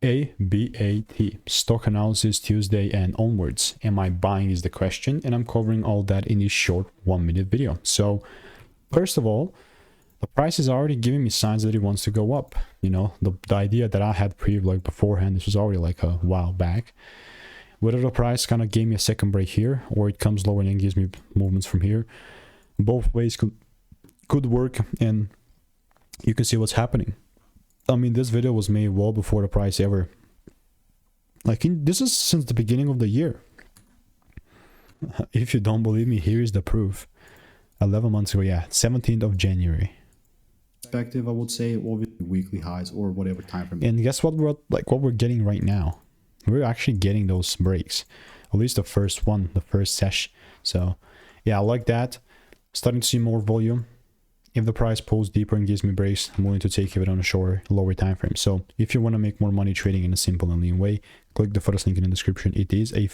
ABAT, stock analysis Tuesday and onwards. Am I buying is the question, and I'm covering all that in this short 1-minute video. So first of all, the price is already giving me signs that it wants to go up. You know, the idea that I had like beforehand, this was already like a while back. Whether the price kind of gave me a second break here, or it comes lower and then gives me movements from here, both ways could work, and you can see what's happening. I mean, this video was made well before the price ever, this is since the beginning of the year. If you don't believe me, here is the proof. 11 months ago, yeah, 17th of January. Perspective, I would say, obviously weekly highs or whatever time frame. And guess what we're getting right now? We're actually getting those breaks, at least the first one, the first sesh. So yeah, I like that. Starting to see more volume. If the price pulls deeper and gives me breaks, I'm willing to take it on a shorter, lower time frame. So if you want to make more money trading in a simple and lean way, click the first link in the description. It is a